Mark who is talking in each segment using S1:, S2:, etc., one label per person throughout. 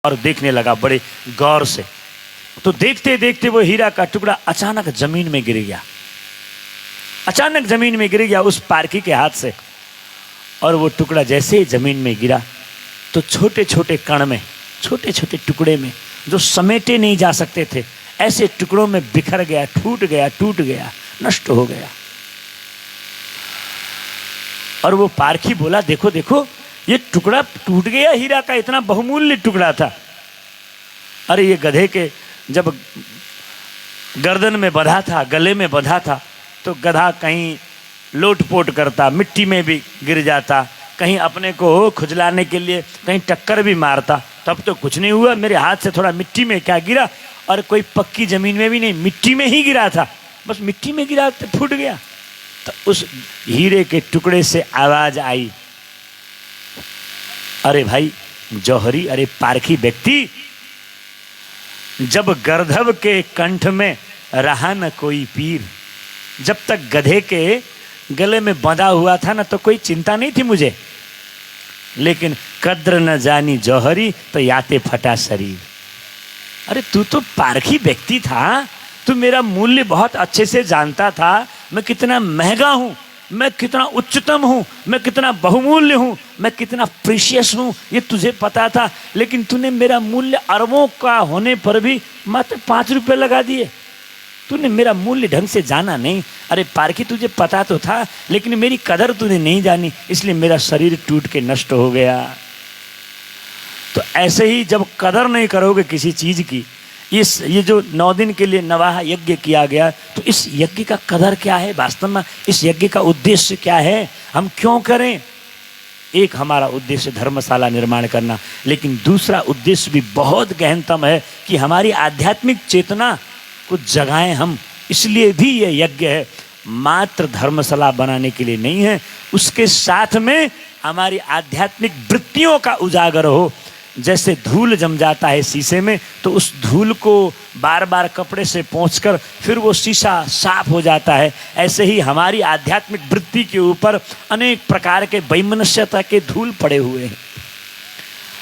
S1: और देखने लगा बड़े गौर से। तो देखते देखते वो हीरा का टुकड़ा अचानक जमीन में गिर गया, अचानक जमीन में गिर गया उस पारखी के हाथ से। और वो टुकड़ा जैसे ही जमीन में गिरा तो छोटे छोटे कण में, छोटे छोटे टुकड़े में जो समेटे नहीं जा सकते थे, ऐसे टुकड़ों में बिखर गया, टूट गया, नष्ट हो गया। और वो पारखी बोला, देखो देखो ये टुकड़ा टूट गया, हीरा का इतना बहुमूल्य टुकड़ा था। अरे ये गधे के जब गर्दन में बंधा था, गले में बंधा था, तो गधा कहीं लोटपोट करता, मिट्टी में भी गिर जाता, कहीं अपने को खुजलाने के लिए कहीं टक्कर भी मारता, तब तो कुछ नहीं हुआ। मेरे हाथ से थोड़ा मिट्टी में क्या गिरा, और कोई पक्की जमीन में भी नहीं, मिट्टी में ही गिरा था, बस मिट्टी में गिरा तो फूट गया। तो उस हीरे के टुकड़े से आवाज आई, अरे भाई जौहरी, अरे पारखी व्यक्ति, जब गर्दभ के कंठ में रहा न कोई पीर, जब तक गधे के गले में बंधा हुआ था ना तो कोई चिंता नहीं थी मुझे, लेकिन कद्र न जानी जौहरी तो याते फटा शरीर। अरे तू तो पारखी व्यक्ति था, तू मेरा मूल्य बहुत अच्छे से जानता था, मैं कितना महंगा हूं, मैं कितना उच्चतम हूं, मैं कितना बहुमूल्य हूं, मैं कितना प्रीशियस हूं, ये तुझे पता था। लेकिन तूने मेरा मूल्य अरबों का होने पर भी मात्र 5 रुपये लगा दिए। तूने मेरा मूल्य ढंग से जाना नहीं। अरे पारखी, तुझे पता तो था, लेकिन मेरी कदर तूने नहीं जानी, इसलिए मेरा शरीर टूट के नष्ट हो गया। तो ऐसे ही जब कदर नहीं करोगे किसी चीज की, ये जो 9 दिन के लिए नवाह यज्ञ किया गया, तो इस यज्ञ का कदर क्या है, वास्तव में इस यज्ञ का उद्देश्य क्या है, हम क्यों करें। एक हमारा उद्देश्य धर्मशाला निर्माण करना, लेकिन दूसरा उद्देश्य भी बहुत गहनतम है कि हमारी आध्यात्मिक चेतना को जगाएं हम, इसलिए भी ये यज्ञ है। मात्र धर्मशाला बनाने के लिए नहीं है, उसके साथ में हमारी आध्यात्मिक वृत्तियों का उजागर हो। जैसे धूल जम जाता है शीशे में, तो उस धूल को बार बार कपड़े से पोंछकर फिर वो शीशा साफ हो जाता है। ऐसे ही हमारी आध्यात्मिक वृत्ति के ऊपर अनेक प्रकार के वैमनस्यता के धूल पड़े हुए हैं,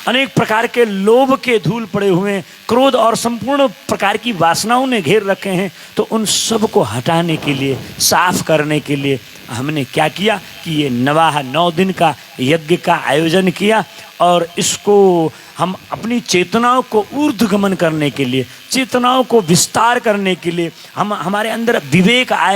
S1: अनेक प्रकार के लोभ के धूल पड़े हुए हैं, क्रोध और संपूर्ण प्रकार की वासनाओं ने घेर रखे हैं। तो उन सब को हटाने के लिए, साफ करने के लिए हमने क्या किया कि ये नवाह 9 दिन का यज्ञ का आयोजन किया। और इसको हम अपनी चेतनाओं को ऊर्ध्वगमन करने के लिए, चेतनाओं को विस्तार करने के लिए, हम हमारे अंदर विवेक आए।